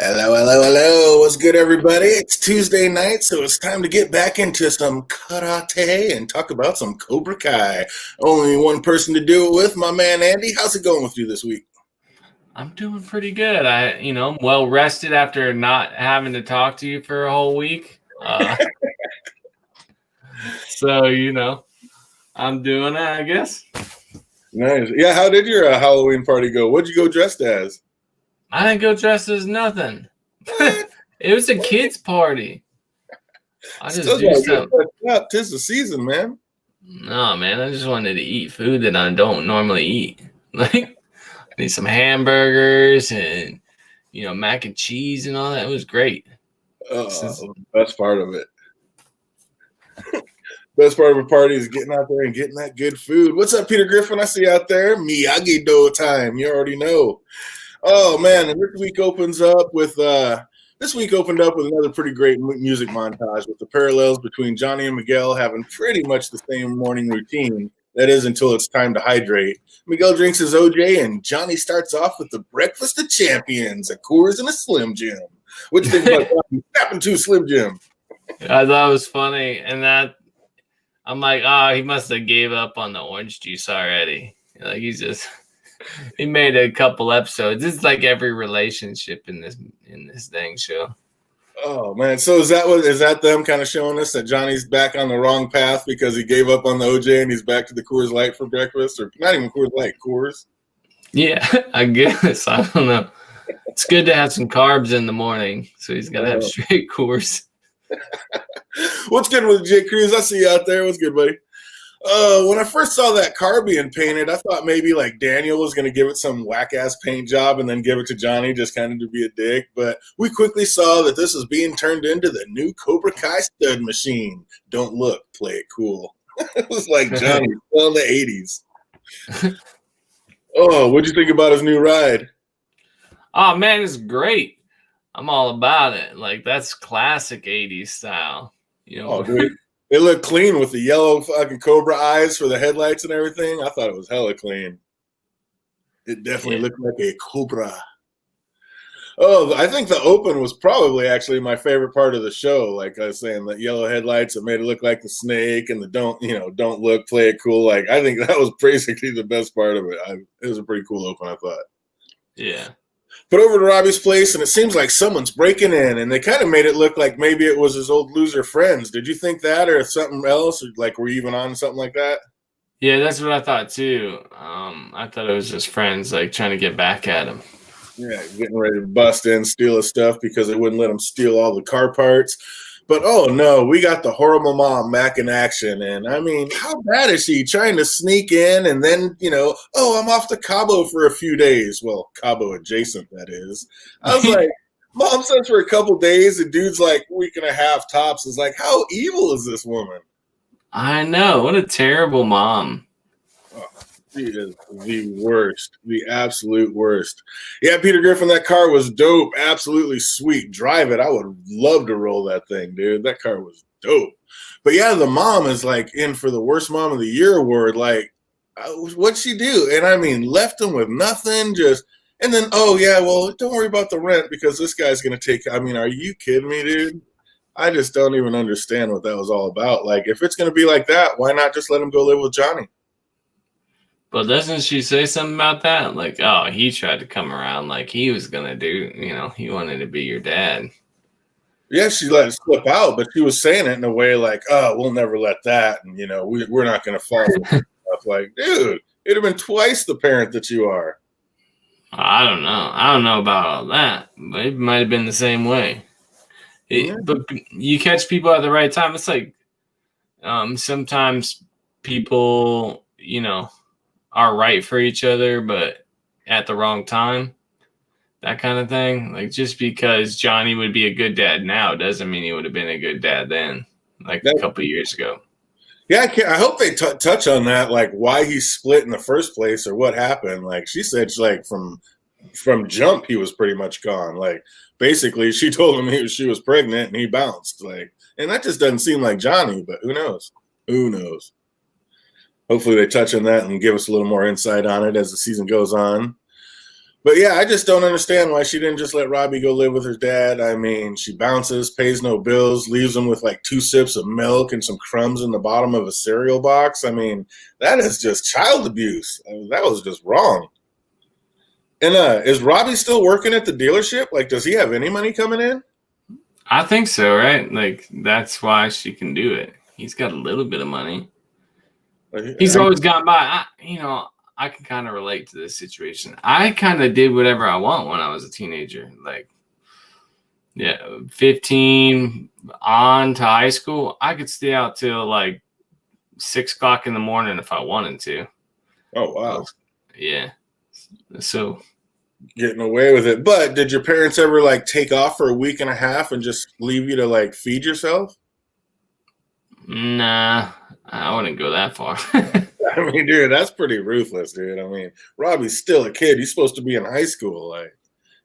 Hello, hello, hello. What's good, everybody? It's Tuesday night, so it's time to get back into some karate and talk about some Cobra Kai. Only one person to do it with, my man Andy. How's it going with you this week? I'm doing pretty good. I'm well rested after not having to talk to you for a whole week. So I'm doing it, I guess. Nice. Yeah, how did your Halloween party go? What'd you go dressed as? I didn't go dressed as nothing. What? It was a kid's party. I just Still do gotta get something. dressed up. 'Tis the season, man. No, man, I just wanted to eat food that I don't normally eat. Like, I need some hamburgers and mac and cheese and all that. It was great. Since Best part of it. Best part of a party is getting out there and getting that good food. What's up, Peter Griffin? I see you out there. Miyagi-Do time. You already know. Oh man, and this week opened up with another pretty great music montage with the parallels between Johnny and Miguel having pretty much the same morning routine. That is until it's time to hydrate. Miguel drinks his OJ, and Johnny starts off with the breakfast of champions, a Coors and a Slim Jim. What do you think about snapping to Slim Jim? I thought it was funny, and that I'm like, oh, he must have gave up on the orange juice already. Like he made a couple episodes. It's like every relationship in this dang show. Oh man, so is that them kind of showing us that Johnny's back on the wrong path because he gave up on the OJ and he's back to the Coors Light for breakfast, or not even Coors Light, Coors? Yeah, I guess. I don't know. It's good to have some carbs in the morning, so he's got to have straight Coors. What's good with Jake Cruz? I see you out there. What's good, buddy? When I first saw that car being painted, I thought maybe like Daniel was going to give it some whack ass paint job and then give it to Johnny just kind of to be a dick. But we quickly saw that this is being turned into the new Cobra Kai stud machine. Don't look, play it cool. It was like Johnny still in the 80s. Oh, what'd you think about his new ride? Oh man, it's great. I'm all about it. Like that's classic 80s style. Oh, dude. It looked clean with the yellow fucking Cobra eyes for the headlights and everything. I thought it was hella clean. It definitely looked like a Cobra. Oh, I think the open was probably actually my favorite part of the show. Like I was saying, the yellow headlights, it made it look like the snake, and the don't look, play it cool. Like I think that was basically the best part of it. It was a pretty cool open, I thought. Yeah. But over to Robbie's place, and it seems like someone's breaking in, and they kind of made it look like maybe it was his old loser friends. Did you think that, or something else? Or like, were you even on something like that? Yeah, that's what I thought too. I thought it was just friends like trying to get back at him. Yeah, getting ready to bust in, steal his stuff because they wouldn't let him steal all the car parts. But oh no, we got the horrible mom back in action. And I mean, how bad is she trying to sneak in and then, oh, I'm off to Cabo for a few days. Well, Cabo adjacent, that is. I was like, mom says for a couple days, and dude's like week and a half tops. Is like, how evil is this woman? I know. What a terrible mom. She is the worst, the absolute worst. Yeah, Peter Griffin, that car was dope. Absolutely sweet. Drive it. I would love to roll that thing, dude. That car was dope. But yeah, the mom is like in for the worst mom of the year award. Like, what'd she do? And I mean, left him with nothing. And then, oh yeah, well, don't worry about the rent because this guy's gonna take. I mean, are you kidding me, dude? I just don't even understand what that was all about. Like, if it's gonna be like that, why not just let him go live with Johnny? But doesn't she say something about that? Like, oh, he tried to come around like he was going to do, he wanted to be your dad. Yeah, she let it slip out, but she was saying it in a way like, oh, we'll never let that. And, we're not going to fall for stuff. Like, dude, it'd have been twice the parent that you are. I don't know. I don't know about all that, but it might have been the same way. But you catch people at the right time. It's like sometimes people, are right for each other, but at the wrong time, that kind of thing. Like just because Johnny would be a good dad now doesn't mean he would have been a good dad then, like a couple of years ago. Yeah, I hope they touch on that, like why he split in the first place or what happened. Like she said, like from jump, he was pretty much gone. Like basically, she told him she was pregnant and he bounced. Like, and that just doesn't seem like Johnny, but who knows? Who knows? Hopefully they touch on that and give us a little more insight on it as the season goes on. But yeah, I just don't understand why she didn't just let Robbie go live with her dad. I mean, she bounces, pays no bills, leaves him with like 2 sips of milk and some crumbs in the bottom of a cereal box. I mean, that is just child abuse. I mean, that was just wrong. And is Robbie still working at the dealership? Like, does he have any money coming in? I think so, right? Like, that's why she can do it. He's got a little bit of money. He's always gone by. I can kind of relate to this situation. I kind of did whatever I want when I was a teenager. Like, 15 on to high school, I could stay out till like 6 o'clock in the morning if I wanted to. Oh, wow. Yeah. So getting away with it. But did your parents ever like take off for a week and a half and just leave you to like feed yourself? Nah, I wouldn't go that far. I mean, dude, that's pretty ruthless, dude. I mean, Robbie's still a kid. He's supposed to be in high school. Like,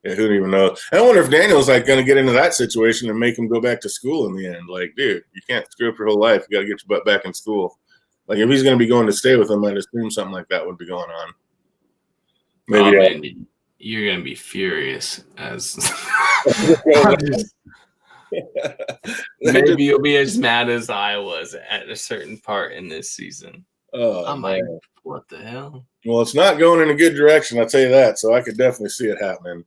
yeah, who don't even know? I wonder if Daniel's like going to get into that situation and make him go back to school in the end. Like, dude, you can't screw up your whole life. You got to get your butt back in school. Like, if he's going to be going to stay with him, I'd assume something like that would be going on. Maybe man, you're going to be furious as maybe you'll be as mad as I was at a certain part in this season. I'm like, what the hell? Well, it's not going in a good direction, I'll tell you that. So I could definitely see it happening.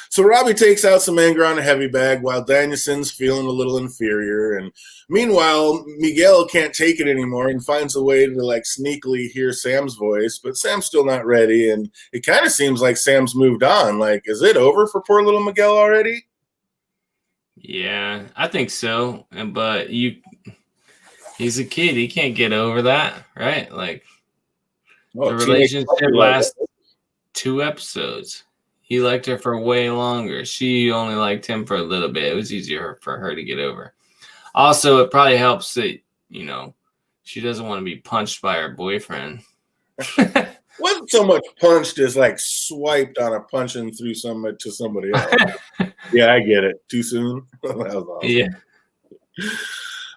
So Robbie takes out some anger on a heavy bag while Danielson's feeling a little inferior. And meanwhile, Miguel can't take it anymore and finds a way to like sneakily hear Sam's voice, but Sam's still not ready. And it kind of seems like Sam's moved on. Like, is it over for poor little Miguel already? Yeah, I think so. But he's a kid. He can't get over that, right? Like, the relationship lasts 2 episodes. He liked her for way longer. She only liked him for a little bit. It was easier for her to get over. Also, it probably helps that, she doesn't want to be punched by her boyfriend. Wasn't so much punched as like swiped on a punching through somebody to somebody else. Yeah, I get it. Too soon? That was awesome. Yeah.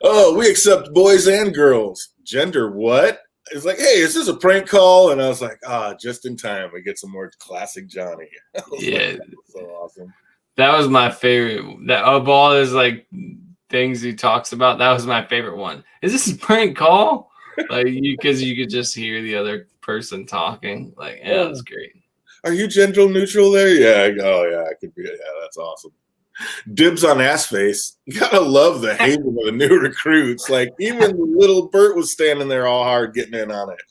Oh, we accept boys and girls. Gender what? It's like, hey, is this a prank call? And I was like, just in time. We get some more classic Johnny. Yeah. Like, so awesome. That was my favorite. That of all his like things he talks about, that was my favorite one. Is this a prank call? Like, because you could just hear the other person talking. Like, yeah, that's great. Are you gender neutral there? Yeah. Oh, yeah, I could be. Yeah, that's awesome. Dibs on ass face. You gotta love the hate of the new recruits. Like, even little Bert was standing there all hard getting in on it.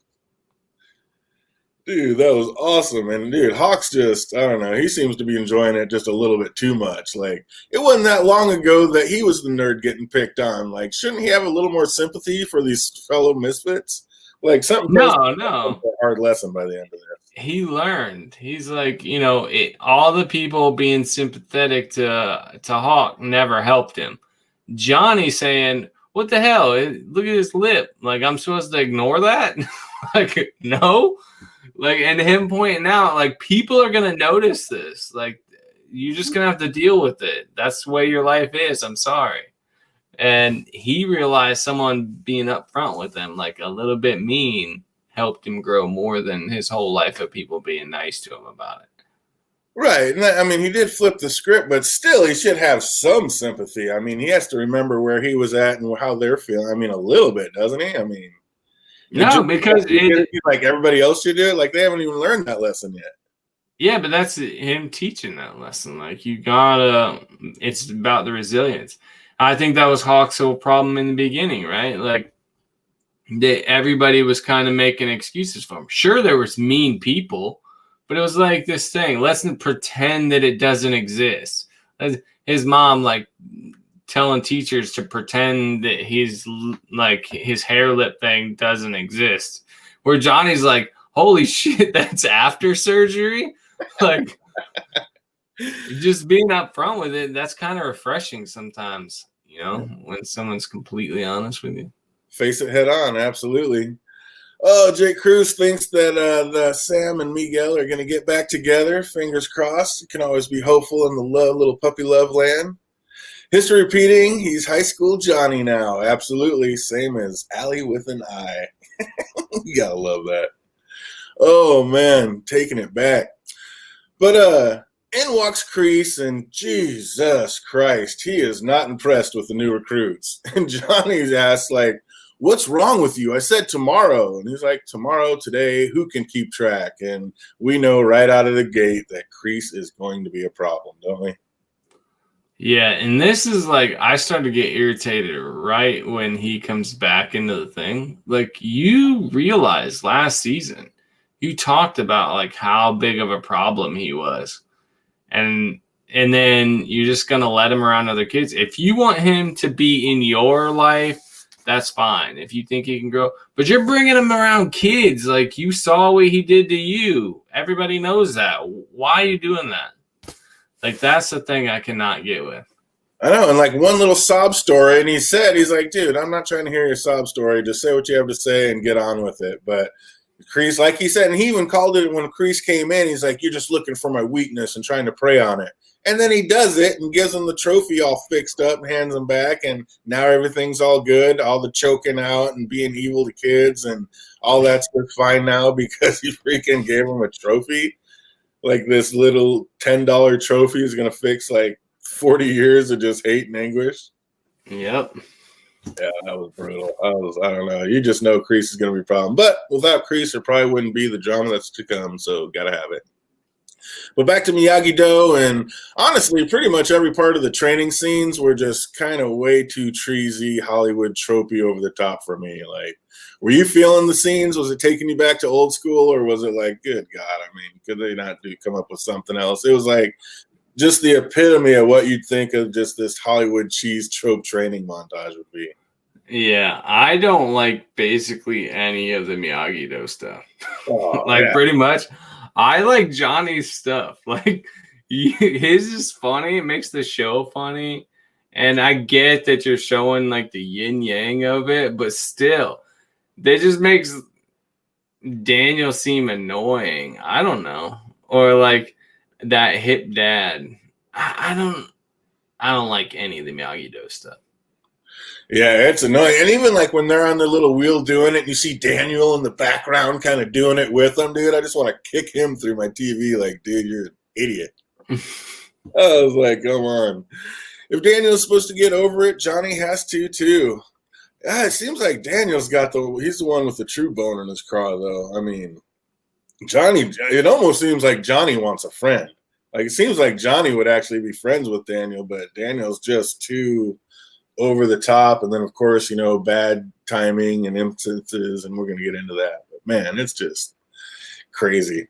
Dude, that was awesome. And dude, Hawk's just, I don't know, he seems to be enjoying it just a little bit too much. Like, it wasn't that long ago that he was the nerd getting picked on. Like, shouldn't he have a little more sympathy for these fellow misfits? Like, something No. a hard lesson by the end of this. He learned. He's like, all the people being sympathetic to Hawk never helped him. Johnny saying, what the hell? Look at his lip. Like, I'm supposed to ignore that? Like, no. Like, and him pointing out, like, people are going to notice this. Like, you're just going to have to deal with it. That's the way your life is. I'm sorry. And he realized someone being upfront with him, like a little bit mean, helped him grow more than his whole life of people being nice to him about it. Right. And I mean, he did flip the script, but still he should have some sympathy. I mean, he has to remember where he was at and how they're feeling. I mean, a little bit, doesn't he? I mean, no, because like everybody else should do it. Like, they haven't even learned that lesson yet. Yeah, but that's him teaching that lesson. Like, you gotta, it's about the resilience. I think that was Hawk's whole problem in the beginning, right? Like, everybody was kind of making excuses for him. Sure, there was mean people, but it was like this thing. Let's pretend that it doesn't exist. His mom, like, telling teachers to pretend that his hair lip thing doesn't exist. Where Johnny's like, holy shit, that's after surgery? Like, just being upfront with it, that's kind of refreshing sometimes, when someone's completely honest with you. Face it head on, absolutely. Oh, Jake Cruz thinks that Sam and Miguel are going to get back together. Fingers crossed. You can always be hopeful in the little puppy love land. History repeating, he's high school Johnny now. Absolutely. Same as Allie with an I. You got to love that. Oh, man, taking it back. But in walks Kreese, and Jesus Christ, he is not impressed with the new recruits. And Johnny's asked, like, what's wrong with you? I said tomorrow. And he's like, tomorrow, today, who can keep track? And we know right out of the gate that Kreese is going to be a problem, don't we? Yeah, and this is like I start to get irritated right when he comes back into the thing. Like you realize last season, you talked about like how big of a problem he was. And then you're just gonna let him around other kids. If you want him to be in your life, that's fine. If you think he can grow, but you're bringing him around kids. Like you saw what he did to you. Everybody knows that. Why are you doing that? Like that's the thing I cannot get with. I know, and like one little sob story, and he's like, dude, I'm not trying to hear your sob story. Just say what you have to say and get on with it. But Kreese, like he said, and he even called it when Kreese came in, he's like, you're just looking for my weakness and trying to prey on it. And then he does it and gives him the trophy all fixed up and hands him back, and now everything's all good. All the choking out and being evil to kids and all that's fine now because he freaking gave him a trophy. Like this little $10 trophy is going to fix like 40 years of just hate and anguish. Yep. Yeah, that was brutal. I don't know. You just know Kreese is going to be a problem. But without Kreese, there probably wouldn't be the drama that's to come. So got to have it. But back to Miyagi-Do, and honestly, pretty much every part of the training scenes were just kind of way too cheesy, Hollywood tropey over the top for me. Like, were you feeling the scenes? Was it taking you back to old school, or was it like, good God, I mean, could they not come up with something else? It was like just the epitome of what you'd think of just this Hollywood cheese trope training montage would be. Yeah, I don't like basically any of the Miyagi-Do stuff. Oh, like yeah. pretty much, I like Johnny's stuff. Like his is funny. It makes the show funny, and I get that you're showing like the yin yang of it, but still, that just makes Daniel seem annoying. I don't know, or like that hip dad. I don't like any of the Miyagi-Do stuff. Yeah, it's annoying. And even like when they're on the little wheel doing it, you see Daniel in the background kind of doing it with them, dude. I just want to kick him through my TV. Like, dude, you're an idiot. I was like, come on. If Daniel's supposed to get over it, Johnny has to too. Yeah, it seems like he's the one with the true bone in his craw, though. I mean, Johnny, it almost seems like Johnny wants a friend. Like, it seems like Johnny would actually be friends with Daniel, but Daniel's just too over the top, and then of course, bad timing and instances, and we're going to get into that. But man, it's just crazy.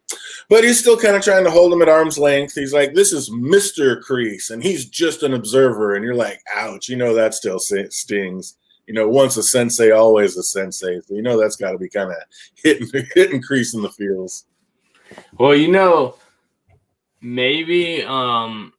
But he's still kind of trying to hold him at arm's length. He's like, this is Mr. Kreese, and he's just an observer. And you're like, ouch, that still stings. Once a sensei, always a sensei. So that's got to be kind of hitting Kreese in the feels. Well, maybe man,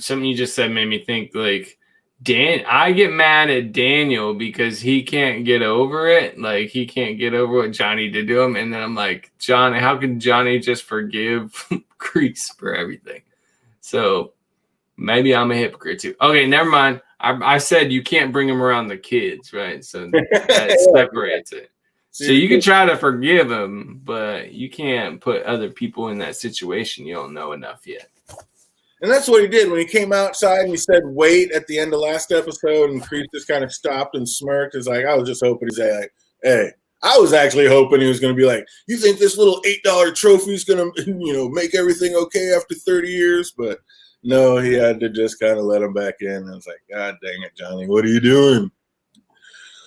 something you just said made me think like I get mad at Daniel because he can't get over it. Like he can't get over what Johnny did to him. And then I'm like, Johnny, how can Johnny just forgive Kreese for everything? So maybe I'm a hypocrite too. Okay, never mind. I said you can't bring him around the kids, right? So that separates it. So you can try to forgive him, but you can't put other people in that situation you don't know enough yet. And that's what he did when he came outside and he said, wait, at the end of last episode, and Kreese just kind of stopped and smirked. It's like, I was just hoping he'd say, like, hey, I was actually hoping he was going to be like, you think this little $8 trophy is going to, make everything okay after 30 years? But no, he had to just kind of let him back in. And I was like, God dang it, Johnny, what are you doing?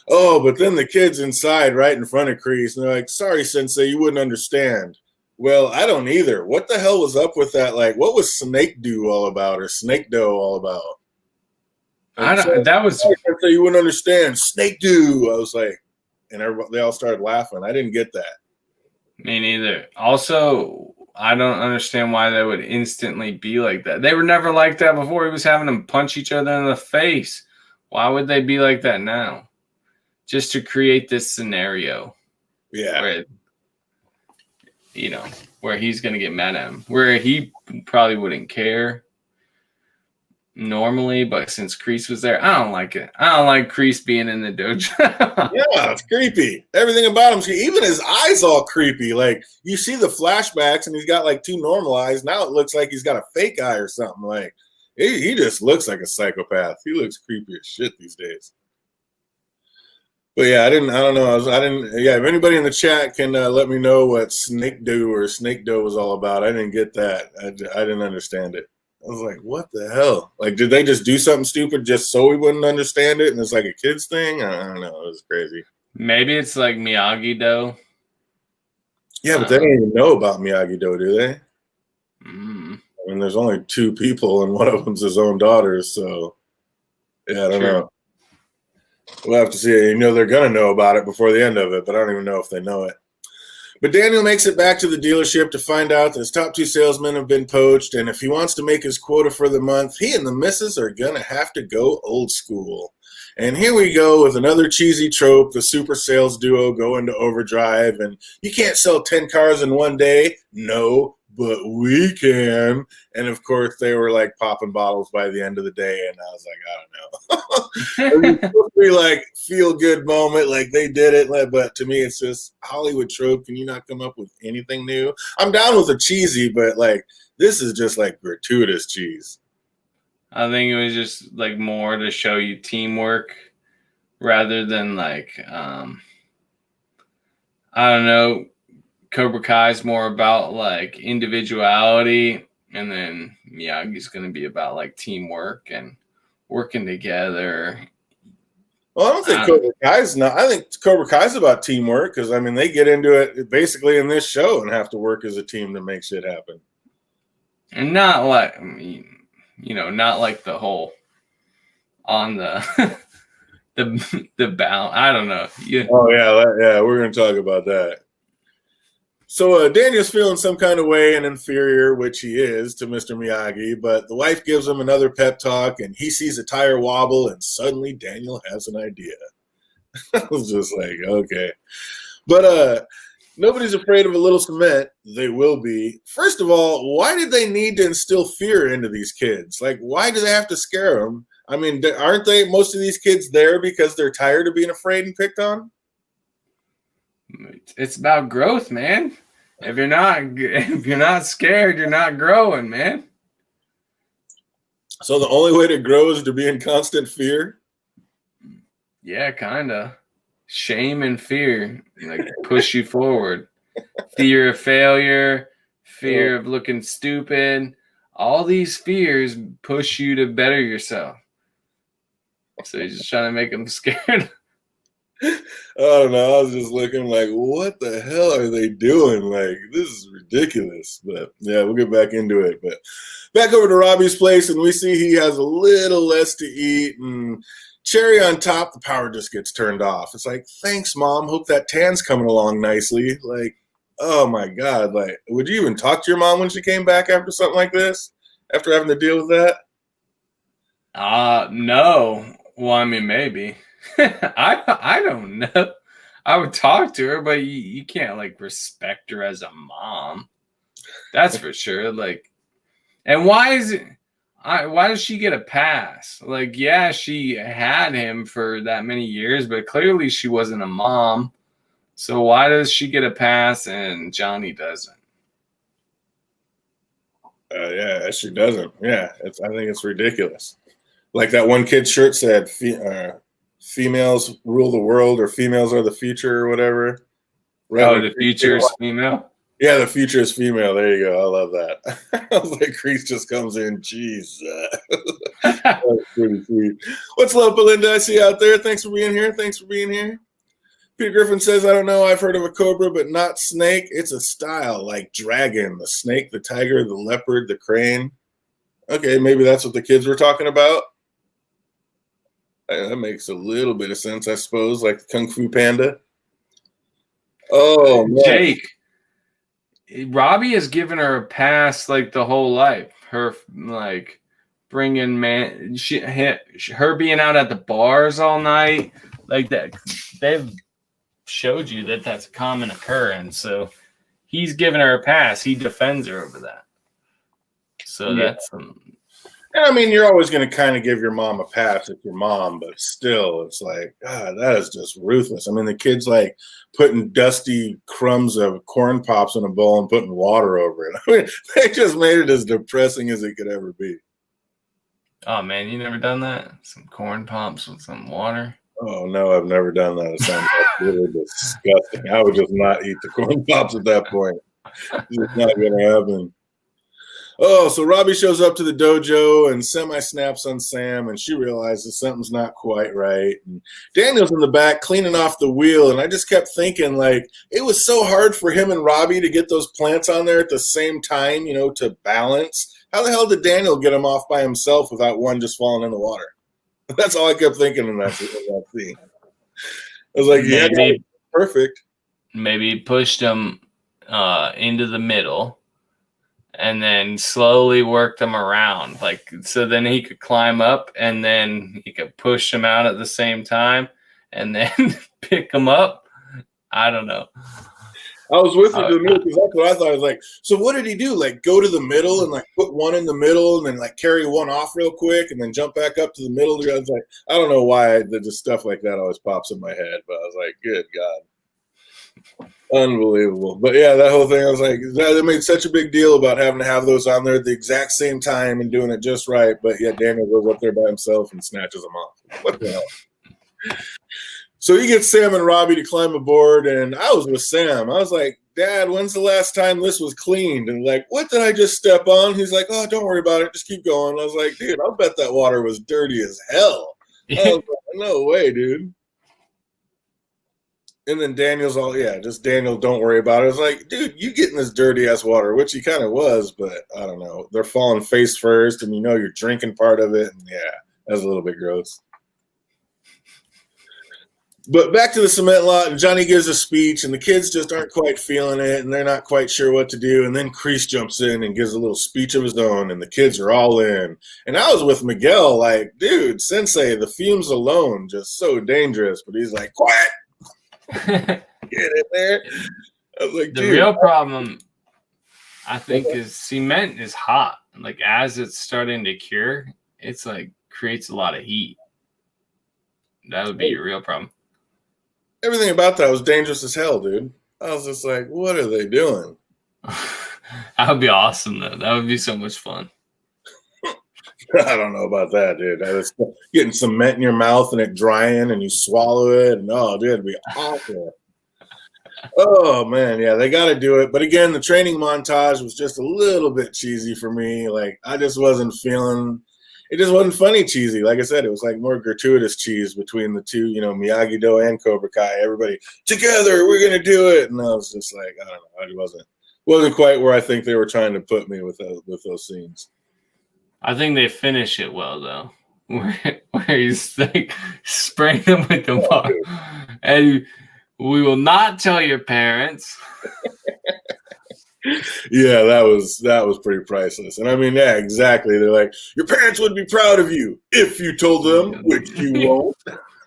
Oh, but then the kids inside right in front of Kreese, and they're like, sorry, Sensei, you wouldn't understand. Well, I don't either. What the hell was up with that? Like, what was Snake Do all about, or Snake Dough all about? That was so you wouldn't understand. Snake Do. I was like, and they all started laughing. I didn't get that. Me neither. Also, I don't understand why they would instantly be like that. They were never like that before. He was having them punch each other in the face. Why would they be like that now? Just to create this scenario. Yeah. Where he's going to get mad at him. Where he probably wouldn't care. normally, but since Kreese was there, I don't like it. I don't like Kreese being in the dojo. Yeah, it's creepy. Everything about him, even his eyes all creepy. Like you see the flashbacks and he's got like 2 normal eyes. Now it looks like he's got a fake eye or something. Like he just looks like a psychopath. He looks creepy as shit these days. But yeah, I don't know. Yeah, if anybody in the chat can let me know what Snake Do or Snake Doe was all about. I didn't get that. I didn't understand it. I was like, what the hell? Like, did they just do something stupid just so we wouldn't understand it? And it's like a kid's thing? I don't know. It was crazy. Maybe it's like Miyagi-Do. Yeah, but they don't even know about Miyagi-Do, do they? Mm. I mean, there's only 2 people, and one of them's his own daughter. So, yeah, I don't know. We'll have to see. You know, they're going to know about it before the end of it, but I don't even know if they know it. But Daniel makes it back to the dealership to find out that his top 2 salesmen have been poached, and if he wants to make his quota for the month, he and the missus are going to have to go old school. And here we go with another cheesy trope, the super sales duo go into overdrive, and you can't sell 10 cars in one day. No, but we can. And of course, they were like popping bottles by the end of the day, and I was like, I don't know. It was supposed to be like feel good moment, like they did it, but to me, it's just Hollywood trope. Can you not come up with anything new? I'm down with a cheesy, but like this is just like gratuitous cheese. I think it was just like more to show you teamwork rather than like I don't know. Cobra Kai is more about like individuality, and then Miyagi's going to be about like teamwork and working together. Well, I don't think Cobra Kai's not. I think Cobra Kai's about teamwork because I mean they get into it basically in this show and have to work as a team to make shit happen. And not like not like the whole on the the bound. I don't know. Yeah. Oh yeah, we're gonna talk about that. So Daniel's feeling some kind of way and inferior, which he is to Mr. Miyagi, but the wife gives him another pep talk, and he sees a tire wobble, and suddenly Daniel has an idea. I was just like, okay. But nobody's afraid of a little cement. They will be. First of all, why did they need to instill fear into these kids? Like, why do they have to scare them? I mean, aren't they most of these kids there because they're tired of being afraid and picked on? It's about growth, man. If you're not scared, you're not growing, man. So the only way to grow is to be in constant fear? Yeah, kind of. Shame and fear like push you forward. Fear of failure, fear of looking stupid. All these fears push you to better yourself. So you're just trying to make them scared. I don't know. I was just looking like, what the hell are they doing? Like, this is ridiculous. But yeah, we'll get back into it. But back over to Robbie's place, and we see he has a little less to eat. And cherry on top, the power just gets turned off. It's like, thanks, Mom. Hope that tan's coming along nicely. Like, oh my God. Like, would you even talk to your mom when she came back after something like this? After having to deal with that? No. Well, I mean, maybe. I don't know. I would talk to her, but you can't like respect her as a mom. That's for sure. Like, and why does she get a pass? Like, yeah, she had him for that many years, but clearly she wasn't a mom. So why does she get a pass and Johnny doesn't? Yeah, she doesn't. Yeah, I think it's ridiculous. Like that one kid's shirt said, females rule the world, or females are the future, or whatever. Right? Oh, the future is female? Yeah, the future is female. There you go. I love that. I was like, Kreese just comes in. Jeez. That's pretty sweet. What's up, Belinda? I see you out there. Thanks for being here. Peter Griffin says, I don't know. I've heard of a cobra, but not snake. It's a style like dragon, the snake, the tiger, the leopard, the crane. Okay, maybe that's what the kids were talking about. That makes a little bit of sense, I suppose, like Kung Fu Panda. Oh, man. Jake, Robbie has given her a pass like the whole life. Her like bringing her being out at the bars all night, like that. They've showed you that that's a common occurrence. So he's given her a pass. He defends her over that. So yeah. That's I mean, you're always going to kind of give your mom a pass if your mom, but still, it's like, God, that is just ruthless. I mean, the kid's like putting dusty crumbs of corn pops in a bowl and putting water over it. I mean, they just made it as depressing as it could ever be. Oh man, you never done that? Some corn pops with some water? Oh no, I've never done that. It sounds really disgusting. I would just not eat the corn pops at that point. It's not going to happen. Oh, so Robbie shows up to the dojo and semi-snaps on Sam, and she realizes something's not quite right. And Daniel's in the back cleaning off the wheel, and I just kept thinking, like, it was so hard for him and Robbie to get those plants on there at the same time, you know, to balance. How the hell did Daniel get them off by himself without one just falling in the water? That's all I kept thinking in that scene. I was like, yeah, perfect. Maybe he pushed him into the middle and then slowly worked them around, like, so then he could climb up and then he could push them out at the same time and then pick them up. I don't know. I was with you because that's what I thought. I was like, so what did he do? Like, go to the middle and like put one in the middle and then like carry one off real quick and then jump back up to the middle. I was like, I don't know why just stuff like that always pops in my head, but I was like, good God. Unbelievable. But yeah, that whole thing, I was like, they made such a big deal about having to have those on there at the exact same time and doing it just right. But yeah, Daniel goes up there by himself and snatches them off. What the hell? So he gets Sam and Robbie to climb aboard, and I was with Sam. I was like, Dad, when's the last time this was cleaned? And like, what did I just step on? He's like, oh, don't worry about it. Just keep going. I was like, dude, I'll bet that water was dirty as hell. I was like, no way, dude. And then Daniel's all, yeah, just Daniel, don't worry about it. I was like, dude, you getting this dirty ass water, which he kind of was, but I don't know. They're falling face first, and you know you're drinking part of it. And yeah, that's a little bit gross. But back to the cement lot, and Johnny gives a speech, and the kids just aren't quite feeling it, and they're not quite sure what to do. And then Kreese jumps in and gives a little speech of his own, and the kids are all in. And I was with Miguel, like, dude, Sensei, the fumes alone, just so dangerous. But he's like, quiet. Get in there. I was like, the real problem, I think, is cement is hot. Like, as it's starting to cure, it's like creates a lot of heat. That would be your real problem. Everything about that was dangerous as hell, dude. I was just like, what are they doing? That would be awesome, though. That would be so much fun. I don't know about that, dude. Was getting cement in your mouth and it drying and you swallow it. And oh, dude, it'd be awful. Oh, man. Yeah, they got to do it. But again, the training montage was just a little bit cheesy for me. Like, I just wasn't feeling – it just wasn't funny cheesy. Like I said, it was like more gratuitous cheese between the two, you know, Miyagi-Do and Cobra Kai. Everybody, together, we're going to do it. And I was just like, I don't know. It wasn't quite where I think they were trying to put me with those scenes. I think they finish it well, though, where he's like spraying them with the bar. And we will not tell your parents. Yeah, that was pretty priceless. And I mean, yeah, exactly. They're like, your parents would be proud of you if you told them, which you won't.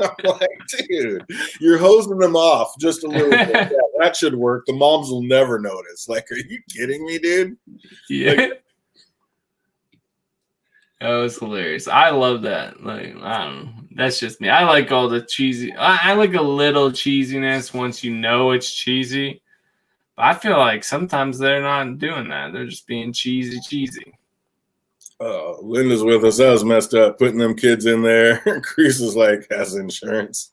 I'm like, dude, you're hosing them off just a little bit. Yeah, that should work. The moms will never notice. Like, are you kidding me, dude? Yeah. Like, that was hilarious. I love that. Like, I don't know. That's just me. I like all the cheesy. I like a little cheesiness once you know it's cheesy. But I feel like sometimes they're not doing that. They're just being cheesy. Oh, Linda's with us. That was messed up. Putting them kids in there. Kreese is like, has insurance.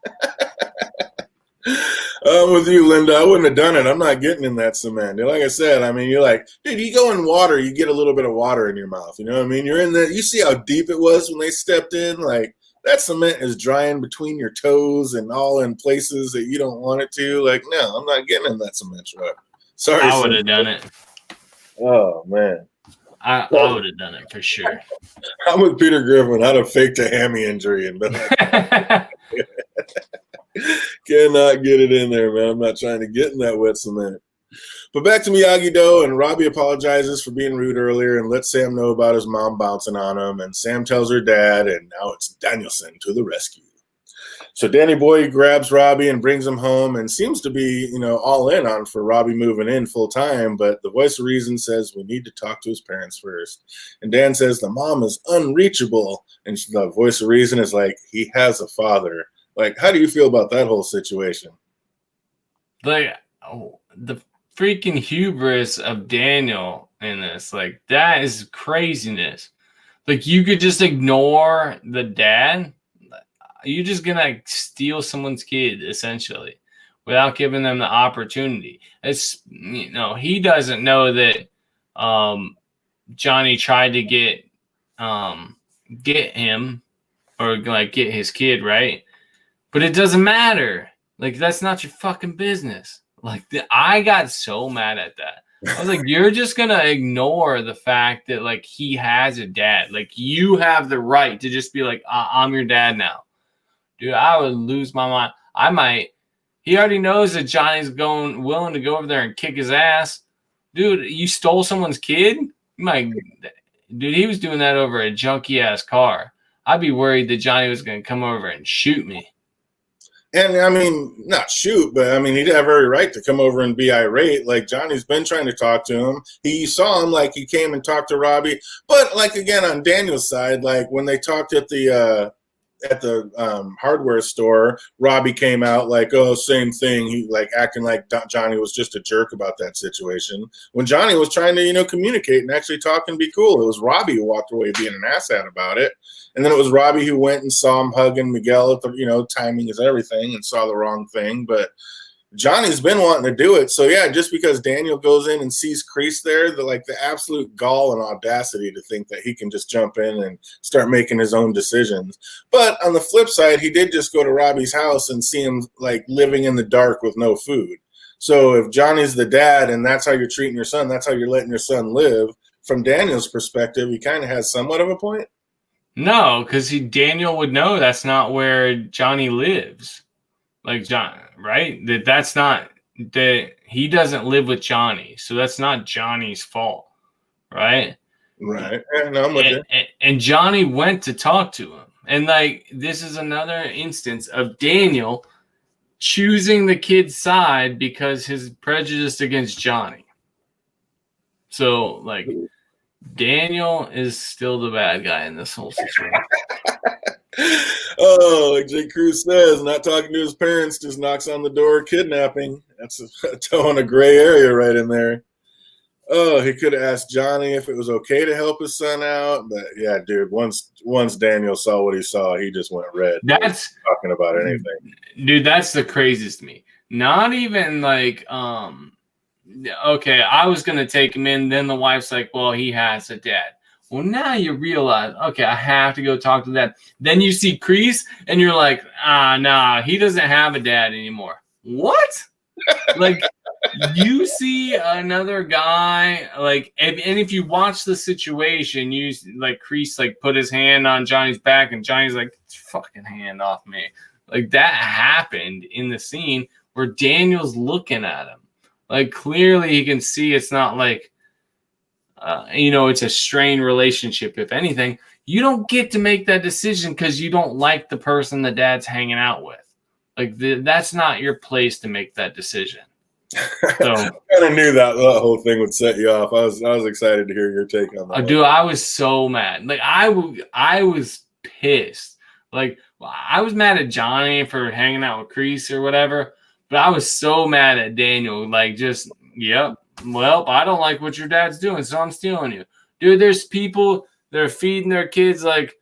I'm with you, Linda. I wouldn't have done it. I'm not getting in that cement. Like I said, I mean, you're like, dude, you go in water, you get a little bit of water in your mouth. You know what I mean? You're in there. You see how deep it was when they stepped in? Like, that cement is drying between your toes and all in places that you don't want it to. Like, no, I'm not getting in that cement truck. Sorry. I would have done it. Oh, man. I would have done it for sure. I'm with Peter Griffin. I'd have faked a hammy injury and been like, cannot get it in there, man. I'm not trying to get in that wet cement. But back to Miyagi-Do, and Robbie apologizes for being rude earlier and lets Sam know about his mom bouncing on him. And Sam tells her dad, and now it's Danielson to the rescue. So Danny Boy grabs Robbie and brings him home and seems to be, all in on for Robbie moving in full time. But the voice of reason says we need to talk to his parents first. And Dan says the mom is unreachable. And the voice of reason is like, he has a father. Like, how do you feel about that whole situation? Like, the freaking hubris of Daniel in this, like, that is craziness. Like, you could just ignore the dad. You're just gonna steal someone's kid essentially without giving them the opportunity. It's, he doesn't know that Johnny tried to get him or like get his kid, right? But it doesn't matter. Like, that's not your fucking business. Like, I got so mad at that. I was like, you're just gonna ignore the fact that like he has a dad. Like, you have the right to just be like, I'm your dad now. Dude, I would lose my mind. I might. He already knows that Johnny's willing to go over there and kick his ass. Dude, you stole someone's kid? Dude, he was doing that over a junky ass car. I'd be worried that Johnny was going to come over and shoot me. And I mean, not shoot, but I mean, he'd have every right to come over and be irate. Like, Johnny's been trying to talk to him. He saw him, like, he came and talked to Robbie. But, like, again, on Daniel's side, like, when they talked at the hardware store, Robbie came out like, oh, same thing. He like acting like Johnny was just a jerk about that situation. When Johnny was trying to, communicate and actually talk and be cool, it was Robbie who walked away being an asshat about it. And then it was Robbie who went and saw him hugging Miguel at the, timing is everything, and saw the wrong thing. But Johnny's been wanting to do it. So, yeah, just because Daniel goes in and sees Kreese there, the absolute gall and audacity to think that he can just jump in and start making his own decisions. But on the flip side, he did just go to Robbie's house and see him, like, living in the dark with no food. So if Johnny's the dad and that's how you're treating your son, that's how you're letting your son live, from Daniel's perspective, he kind of has somewhat of a point. No, because Daniel would know that's not where Johnny lives. Like, John, right? That's not that he doesn't live with Johnny, so that's not Johnny's fault, right? Right. And I'm with you. And Johnny went to talk to him, and like, this is another instance of Daniel choosing the kid's side because his prejudice against Johnny. So, like, Daniel is still the bad guy in this whole situation. Oh, like Jay Cruz says, not talking to his parents just knocks on the door, kidnapping. That's a toe in a gray area right in there. Oh, he could have asked Johnny if it was okay to help his son out. But yeah, dude, once Daniel saw what he saw, he just went red. That's talking about anything. Dude, that's the craziest to me. Not even like, okay, I was going to take him in. Then the wife's like, well, he has a dad. Well, now you realize, okay, I have to go talk to that. Then you see Kreese, and you're like, nah, he doesn't have a dad anymore. What? Like, you see another guy, like, and if you watch the situation, you like Kreese like put his hand on Johnny's back, and Johnny's like, get your fucking hand off me. Like, that happened in the scene where Daniel's looking at him. Like, clearly he can see it's not like, it's a strained relationship. If anything, you don't get to make that decision because you don't like the person the dad's hanging out with. Like, that's not your place to make that decision. So I kind of knew that whole thing would set you off. I was excited to hear your take on that. Dude, I was so mad. Like, I was pissed. Like, I was mad at Johnny for hanging out with Kreese or whatever, but I was so mad at Daniel. Like, just, yep. Well, I don't like what your dad's doing, so I'm stealing you. Dude, there's people that are feeding their kids like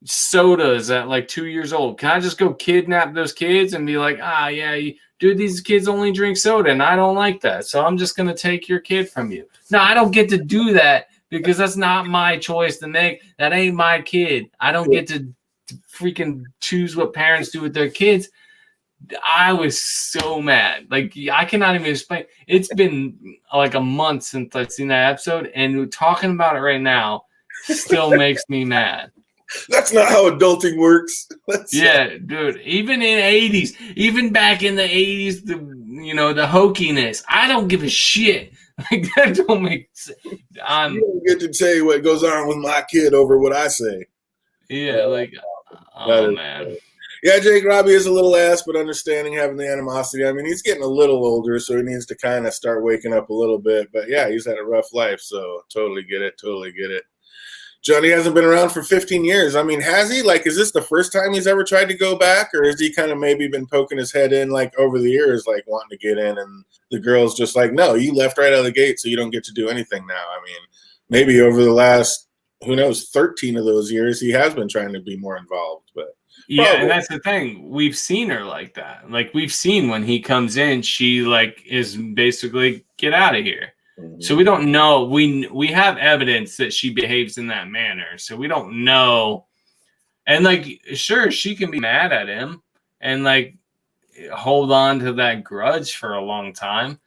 sodas at like 2 years old. Can I just go kidnap those kids and be like, yeah, dude, these kids only drink soda, and I don't like that, so I'm just going to take your kid from you. No, I don't get to do that because that's not my choice to make. That ain't my kid. I don't get to freaking choose what parents do with their kids. I was so mad. Like, I cannot even explain. It's been like a month since I've seen that episode, and talking about it right now still makes me mad. That's not how adulting works. Yeah, dude. Even in 80s, even back in the 80s, the hokiness. I don't give a shit. Like, that don't make sense. You don't get to tell you what goes on with my kid over what I say. Yeah, like, oh man. Yeah, Jake Robbie is a little ass, but understanding, having the animosity. I mean, he's getting a little older, so he needs to kind of start waking up a little bit. But yeah, he's had a rough life, so totally get it. Totally get it. Johnny hasn't been around for 15 years. I mean, has he? Like, is this the first time he's ever tried to go back, or has he kind of maybe been poking his head in, like, over the years, like, wanting to get in, and the girl's just like, no, you left right out of the gate, so you don't get to do anything now. I mean, maybe over the last, who knows, 13 of those years, he has been trying to be more involved, but yeah, probably. and that's the thing. We've seen her like that. Like, we've seen when he comes in, she like is basically get out of here. Mm-hmm. So we don't know. We have evidence that she behaves in that manner. So we don't know. And like, sure, she can be mad at him and like hold on to that grudge for a long time.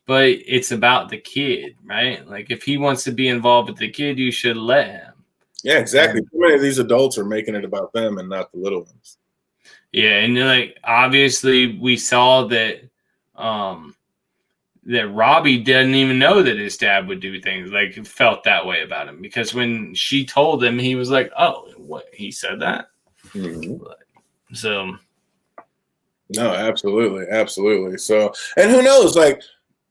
But it's about the kid, right? Like, if he wants to be involved with the kid, you should let him. Yeah, exactly. Too many of these adults are making it about them and not the little ones. Yeah, and like obviously we saw that that Robbie didn't even know that his dad would do things, like felt that way about him, because when she told him, he was like, "Oh, what? He said that?" Mm-hmm. So, no, absolutely, absolutely. So, and who knows? Like,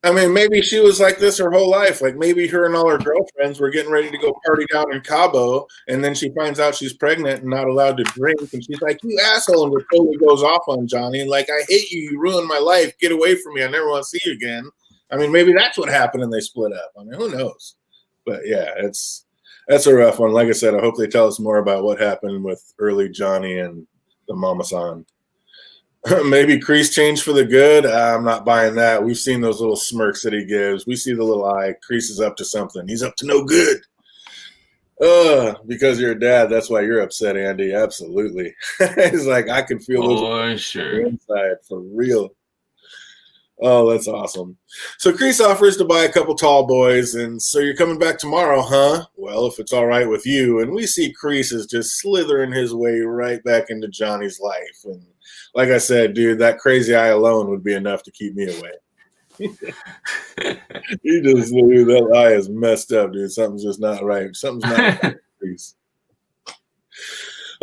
I mean, maybe she was like this her whole life. Like, maybe her and all her girlfriends were getting ready to go party down in Cabo, and then she finds out she's pregnant and not allowed to drink, and she's like, "You asshole!" and it totally goes off on Johnny. Like, I hate you. You ruined my life. Get away from me. I never want to see you again. I mean, maybe that's what happened, and they split up. I mean, who knows? But yeah, that's a rough one. Like I said, I hope they tell us more about what happened with early Johnny and the Mama-san. Maybe Kreese changed for the good. I'm not buying that. We've seen those little smirks that he gives. We see the little eye. Kreese is up to something. He's up to no good. Because you're a dad, that's why you're upset, Andy. Absolutely. He's like, I can feel those sure. inside for real. Oh, that's awesome. So Kreese offers to buy a couple tall boys, and so you're coming back tomorrow, huh? Well, if it's all right with you. And we see Kreese is just slithering his way right back into Johnny's life. And like I said, dude, that crazy eye alone would be enough to keep me away. He just knew that eye is messed up, dude. Something's just not right. Something's not right, Kreese.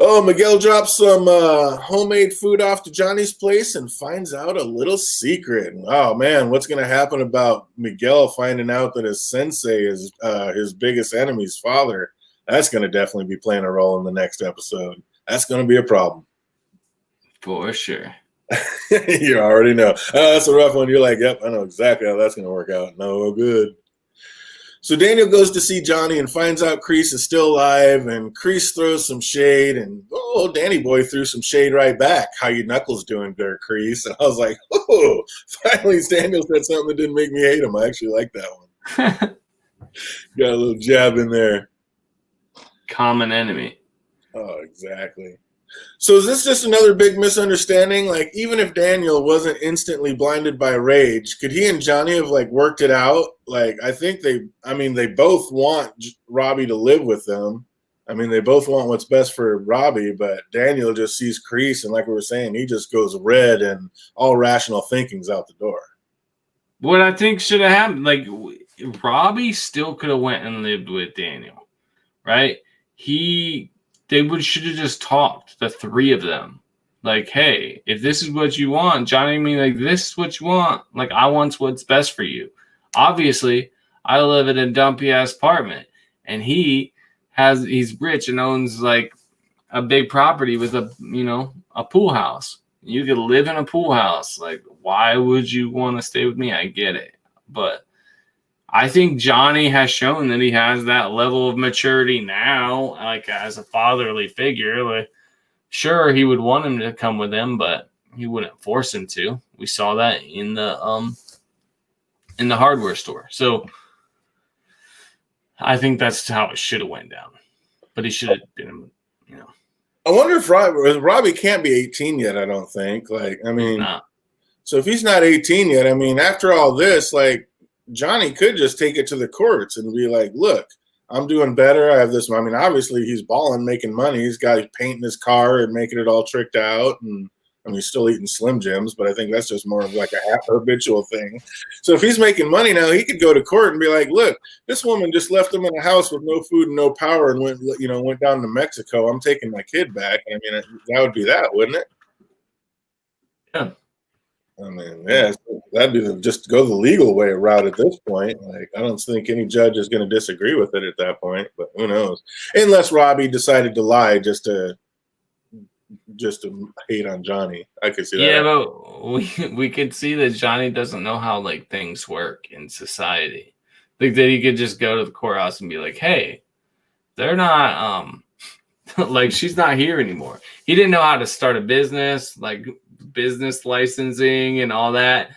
Oh, Miguel drops some homemade food off to Johnny's place and finds out a little secret. Oh, man, what's going to happen about Miguel finding out that his sensei is his biggest enemy's father? That's going to definitely be playing a role in the next episode. That's going to be a problem. For sure. You already know. That's a rough one. You're like, yep, I know exactly how that's going to work out. No good. So Daniel goes to see Johnny and finds out Kreese is still alive, and Kreese throws some shade, and Danny boy threw some shade right back. How you knuckles doing there, Kreese? And I was like, oh, finally Daniel said something that didn't make me hate him. I actually like that one. Got a little jab in there. Common enemy. Oh, exactly. So is this just another big misunderstanding? Like, even if Daniel wasn't instantly blinded by rage, could he and Johnny have, like, worked it out? Like, I think they both want Robbie to live with them. I mean, they both want what's best for Robbie, but Daniel just sees Kreese, and like we were saying, he just goes red, and all rational thinking's out the door. What I think should have happened, like, Robbie still could have went and lived with Daniel, right? They should have just talked, the three of them. Like, hey, if this is what you want, Johnny, like, this is what you want. Like, I want what's best for you. Obviously, I live in a dumpy-ass apartment, and he's rich and owns, like, a big property with a pool house. You could live in a pool house. Like, why would you want to stay with me? I get it. But I think Johnny has shown that he has that level of maturity now, like as a fatherly figure. Like, sure, he would want him to come with him, but he wouldn't force him to. We saw that in the hardware store. So I think that's how it should have went down. But he should have been, I wonder if Robbie can't be 18 yet. I don't think. Like, I mean, so if he's not 18 yet, I mean, after all this, like, Johnny could just take it to the courts and be like, look, I'm doing better. I have this. I mean, obviously he's balling, making money. He's got painting his car and making it all tricked out. And I mean, he's still eating Slim Jims, but I think that's just more of like a habitual thing. So if he's making money now, he could go to court and be like, look, this woman just left him in a house with no food and no power and went down to Mexico. I'm taking my kid back. I mean, that would be that, wouldn't it? Yeah. I mean, yeah, that'd be just go the legal way route at this point. Like, I don't think any judge is going to disagree with it at that point. But who knows? Unless Robbie decided to lie just to hate on Johnny, I could see Yeah, that. but we could see that Johnny doesn't know how like things work in society. Like that he could just go to the courthouse and be like, "Hey, they're not like she's not here anymore." He didn't know how to start a business, like business licensing and all that,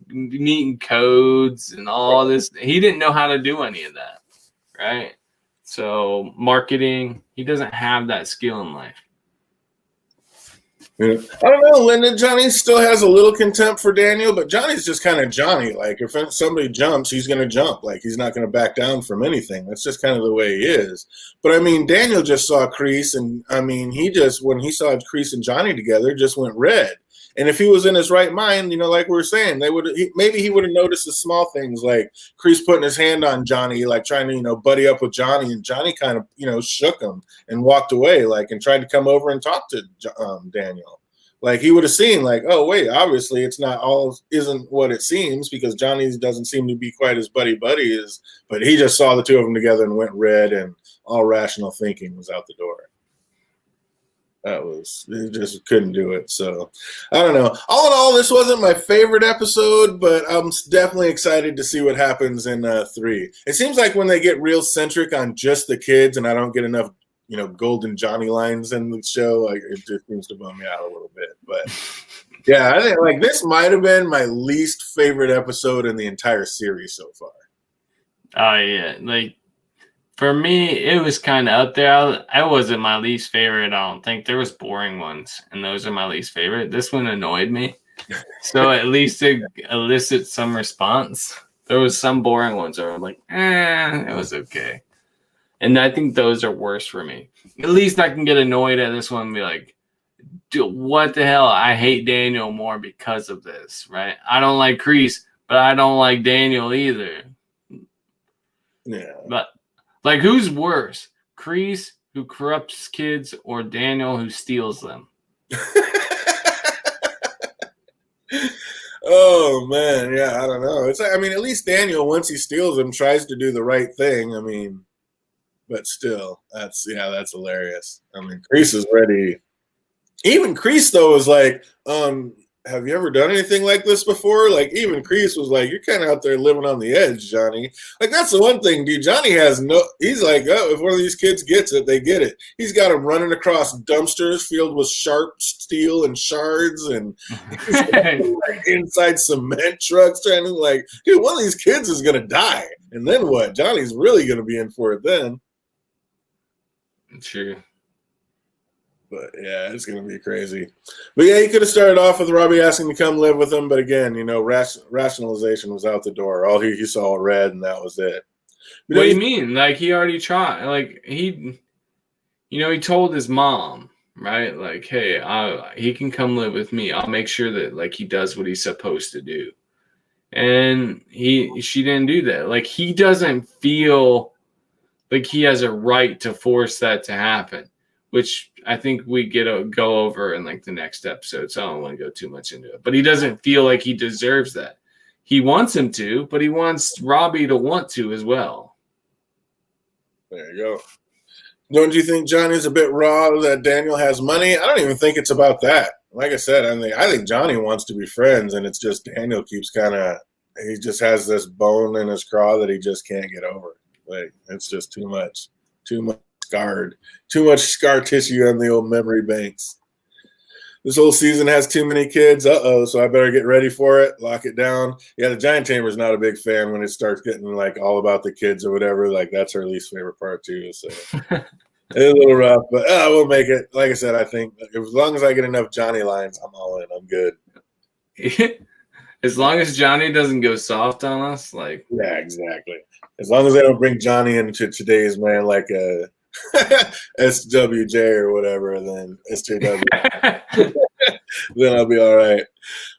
meeting codes and all this. He didn't know how to do any of that, right? So marketing, he doesn't have that skill in life. Yeah. I don't know, Linda. Johnny still has a little contempt for Daniel, but Johnny's just kind of Johnny. Like, if somebody jumps, he's going to jump. Like, he's not going to back down from anything. That's just kind of the way he is. But, I mean, Daniel just saw Kreese, and, I mean, when he saw Kreese and Johnny together, just went red. And if he was in his right mind, like we were saying, maybe he would have noticed the small things, like Kreese putting his hand on Johnny, like trying to, buddy up with Johnny, and Johnny kind of, shook him and walked away, like, and tried to come over and talk to Daniel. Like, he would have seen, like, oh wait, obviously isn't what it seems, because Johnny doesn't seem to be quite as buddy as, but he just saw the two of them together and went red, and all rational thinking was out the door. He just couldn't do it. So I don't know. All in all, this wasn't my favorite episode, but I'm definitely excited to see what happens in 3. It seems like when they get real centric on just the kids, and I don't get enough, golden Johnny lines in the show, like, it just seems to bum me out a little bit. But yeah, I think like this might have been my least favorite episode in the entire series so far. Oh yeah, like for me, it was kind of up there. I wasn't my least favorite. I don't think there was boring ones, and those are my least favorite. This one annoyed me, so at least it elicits some response. There was some boring ones where I'm like, it was okay, and I think those are worse for me. At least I can get annoyed at this one and be like, dude, what the hell? I hate Daniel more because of this, right? I don't like Kreese, but I don't like Daniel either. Yeah, but. Like, who's worse? Kreese, who corrupts kids, or Daniel, who steals them? Oh man, yeah, I don't know. At least Daniel, once he steals them, tries to do the right thing. I mean, but still, that's hilarious. I mean, Kreese is ready. Even Kreese though is like, have you ever done anything like this before? Like, even Kreese was like, you're kind of out there living on the edge, Johnny. Like, that's the one thing, dude. Johnny he's like, oh, if one of these kids gets it, they get it. He's got them running across dumpsters filled with sharp steel and shards, and like inside cement trucks trying to, like, dude, one of these kids is going to die. And then what? Johnny's really going to be in for it then. True. But yeah, it's gonna be crazy. But yeah, he could have started off with Robbie asking to come live with him, but again, rationalization was out the door. All he saw red, and that was it. What do you mean? Like, he already tried. Like, he told his mom, right? Like, hey, he can come live with me. I'll make sure that, like, he does what he's supposed to do. And she didn't do that. Like, he doesn't feel like he has a right to force that to happen, which I think we go over in like the next episode. So I don't want to go too much into it, but he doesn't feel like he deserves that. He wants him to, but he wants Robbie to want to as well. There you go. Don't you think Johnny's a bit raw that Daniel has money? I don't even think it's about that. Like I said, I think Johnny wants to be friends, and it's just Daniel keeps he just has this bone in his craw that he just can't get over. Like, it's just too much scarred. Too much scar tissue on the old memory banks. This whole season has too many kids. So I better get ready for it. Lock it down. Yeah, the Giant Tamer's not a big fan when it starts getting like all about the kids or whatever. Like, that's her least favorite part too. So it's a little rough, but we'll make it. Like I said, I think as long as I get enough Johnny lines, I'm all in. I'm good. As long as Johnny doesn't go soft on us, like, yeah, exactly. As long as they don't bring Johnny into today's man like a SWJ or whatever, then SJW, then I'll be all right.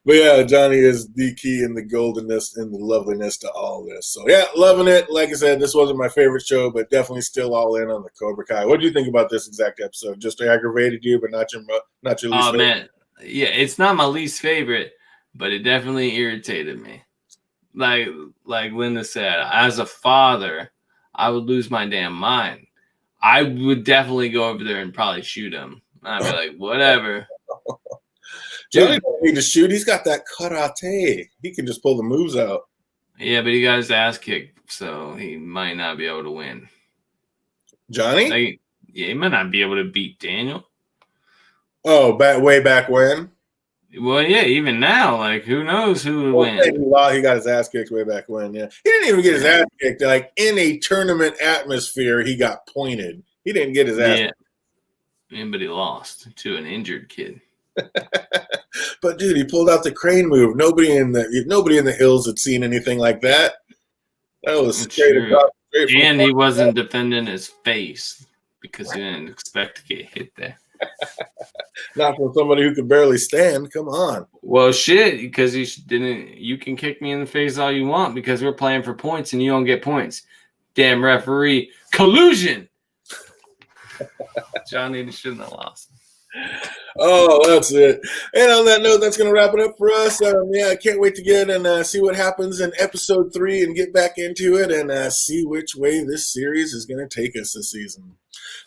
But yeah, Johnny is the key in the goldenness and the loveliness to all this. So yeah, loving it. Like I said, this wasn't my favorite show, but definitely still all in on the Cobra Kai. What do you think about this exact episode? Just aggravated you, but not your least favorite? Man, Yeah, it's not my least favorite, but it definitely irritated me. Like Linda said, as a father, I would lose my damn mind. I would definitely go over there and probably shoot him. I'd be like, whatever. Johnny Dude, don't need to shoot. He's got that karate. He can just pull the moves out. yeah, but he got his ass kicked, so he might not be able to win. Johnny? Like, yeah, he might not be able to beat Daniel. Oh, way back when? Well, yeah, even now, like, who knows who would win? He got his ass kicked way back when, yeah. He didn't even get his ass kicked. Like, in a tournament atmosphere, he got pointed. He didn't get his ass kicked. Yeah, but he lost to an injured kid. But, dude, he pulled out the crane move. Nobody in the hills had seen anything like that. That was straight across. And he wasn't defending his face because he didn't expect to get hit there. Not from somebody who could barely stand. Come on. Well, shit, because you can kick me in the face all you want because we're playing for points and you don't get points. Damn referee. Collusion. Johnny shouldn't have lost. Oh, that's it. And on that note, that's going to wrap it up for us. I can't wait to get and see what happens in episode 3 and get back into it and see which way this series is going to take us this season.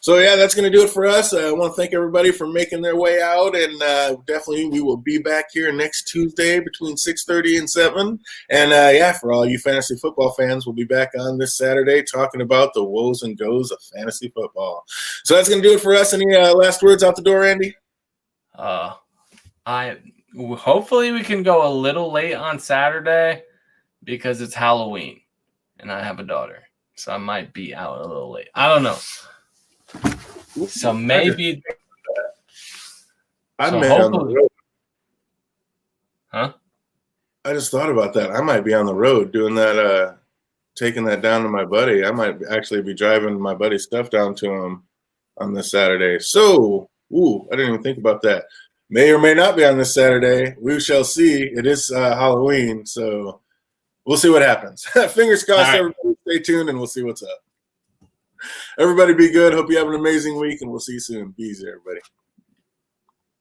So, yeah, that's going to do it for us. I want to thank everybody for making their way out, and definitely we will be back here next Tuesday between 6:30 and 7. And, for all you fantasy football fans, we'll be back on this Saturday talking about the woes and goes of fantasy football. So that's going to do it for us. Any last words out the door, Andy? Hopefully we can go a little late on Saturday because it's Halloween and I have a daughter, so I might be out a little late. I don't know. So maybe I'm on the road. Huh? I just thought about that. I might be on the road doing that, taking that down to my buddy. I might actually be driving my buddy's stuff down to him on this Saturday. So, I didn't even think about that. May or may not be on this Saturday. We shall see. It is Halloween, so we'll see what happens. Fingers crossed, right. Everybody stay tuned, and we'll see what's up. Everybody be good. Hope you have an amazing week, and we'll see you soon. Be easy, everybody.